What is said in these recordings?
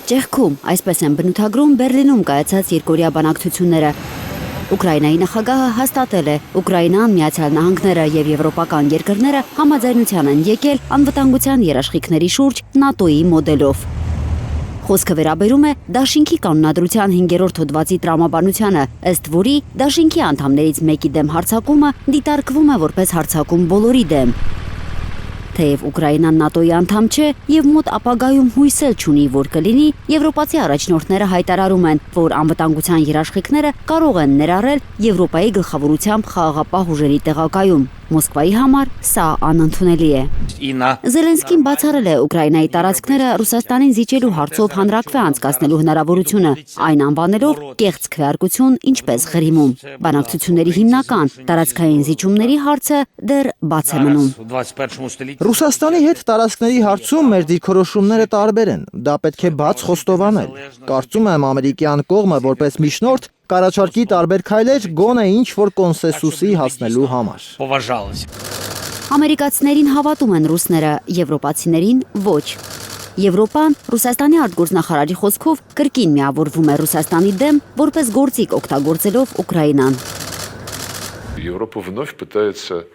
Ճեղքում, այսպես են բնութագրում Բերլինում կայացած երկօրյա բանակցությունները։ Ուկրաինայի նախագահը հաստատել է, Ուկրաինան, Միացյալ Նահանգները եւ եվրոպական երկրները համաձայնության են եկել անվտանգության երաշխիքների շուրջ ՆԱՏՕ-ի մոդելով։ Խոսքը վերաբերում է Դաշինքի կանոնադրության 5-րդ հոդվածի տրամաբանությանը, ըստ որի Դաշինքի անդամներից մեկի դեմ հարձակումը դիտարկվում է որպես հարձակում բոլորի դեմ։ Թեև Ուկրաինան ՆԱՏՕ-ի անդամ չէ եւ մոտ ապագայում հույս էլ չունի, որ կլինի, եվրոպացի առաջնորդները հայտարարում են, որ անվտանգության երաշխիքները կարող են ներառել Եվրոպայի գլխավորությամբ խաղաղապահ ուժերի տեղակայում։ Մոսկվայի համար սա անընդունելի է։ Զելենսկին բացառել է Ուկրաինայի տարածքները Ռուսաստանին զիջելու հարցով հանրակրվե անցկացնելու հնարավորությունը, այն անվանելով կեղծ քվեարկություն, ինչպես Ղրիմում։ Բանակցությունների հիմնական տարածքային զիջումների հարցը դեռ բաց է մնում։ Ռուսաստանի հետ տարածքների հարցում մեր դիրքորոշումները տարբեր են։ Դա պետք է բաց խոստովանել։ Կարծում եմ ամերիկյան կողմը որպես միջնորդ կառաջարկի տարբեր քայլեր գոնե ինչ-որ կոնսենսուսի հասնելու համար։ Ամերիկացիներին հավատում են ռուսները, եվրոպացիներին ոչ։ Եվրոպան Ռուսաստանի արտգործնախարարի խոսքով կրկին միավորվում է Ռուսաստանի դեմ, որպես գործիք օգտագործելով Ուկրաինան։ Европа вновь пытается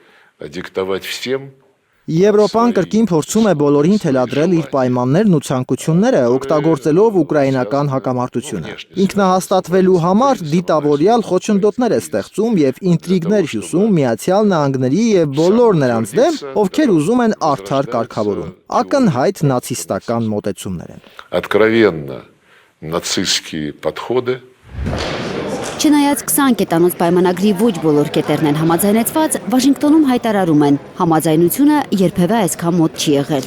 диктовать всем. Եվրոպան կրկին փորձում է բոլորին թելադրել իր պայմաններն ու ցանկությունները, օգտագործելով ուկրաինական հակամարտությունը։ Ինքնահաստատվելու համար դիտավորյալ խոչընդոտներ է ստեղծում եւ ինտրիգներ հյուսում Միացյալ Նահանգների եւ բոլոր նրանց դեմ, ովքեր ուզում են արդար կարգավորում։ Ակնհայտ նացիստական մոտեցումներ են։ Откровенно нацистские подходы. Չնայած 20 կետանոց պայմանագրի ոչ բոլոր կետերն են համաձայնեցված, Վաշինգտոնում հայտարարում են, համաձայնությունը երբևէ այսքան մոտ չի եղել։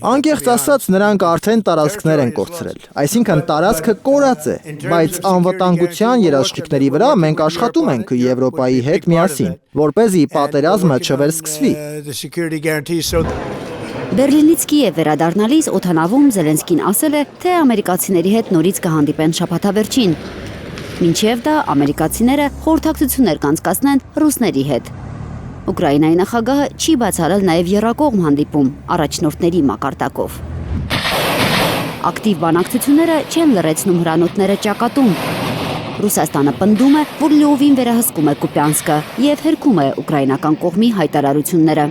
Անկեղծ ասած, նրանք արդեն տարածքներ են կորցրել։ Այսինքն տարածքը կորած է, բայց անվտանգության երաշխիքների վրա մենք աշխատում ենք Եվրոպայի հետ միասին, որպեսզի պատերազմը չվերսկսվի։ Բերլինից Կիև վերադառնալիս օդանավում Զելենսկին ասել է, թե ամերիկացիների հետ նորից կհանդիպեն շաբաթավերջին։ Մինչև դա ամերիկացիները խորհրդակցություններ կանցկացնեն ռուսների հետ։ Ուկրաինայի նախագահը չի բացառել նաև եռակողմ հանդիպում առաջնորդների մակարդակով։ Ակտիվ բանակցությունները չեն լրացնում հրանոթները ճակատում։ Ռուսաստանը պնդում է, որ լիովին վերահսկում է Կուպյանսկը եւ հերքում է ուկրաինական կողմի հայտարարությունները։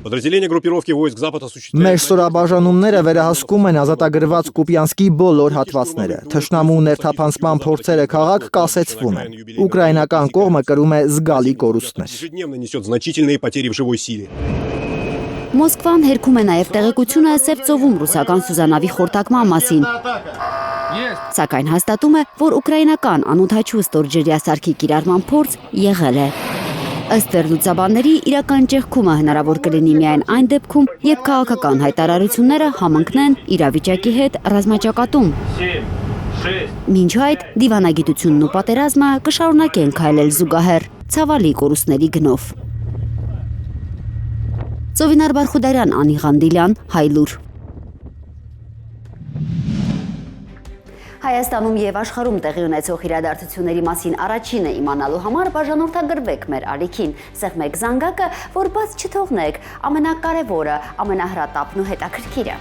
Մեր ստորաբաժանումները վերահսկում են ազատագրված Կուպյանսկի բոլոր հատվածները։ Թշնամու ներթափանցման փորձերը քաղաք կասեցվում են։ Ուկրաինական կողմը կրում է զգալի կորուստներ։ Մոսկվան հերքում է նաև տեղեկությունը Սև ծովում ռուսական սուզանավի խորտակման մասին։ Սակայն հաստատում է, որ ուկրաինական անօդաչու ստորջրյա սարքի կիրառման փորձ եղել է։ Ըստ վերլուծաբանների, իրական ճեղքումը հնարավոր կլինի միայն այն դեպքում, երբ քաղաքական հայտարարությունները համընկնեն իրավիճակի հետ ռազմաճակատում։ Մինչ այդ դիվանագիտությունն ու պատերազմը կշարունակեն քայլել զուգահեռ, ցավալի կորուստների գնով։ Ծովինար Բարխուդարյան, Անի Ղանդիլյան, Հայլուր։ Հայաստանում եւ աշխարհում տեղի ունեցող իրադարձությունների մասին առաջինը իմանալու համար բաժանորդագրվեք մեր ալիքին, սեղմեք զանգակը, որ բաց չթողնեք ամենակարևորը, ամենահրատապն ու հետաքրքիրը։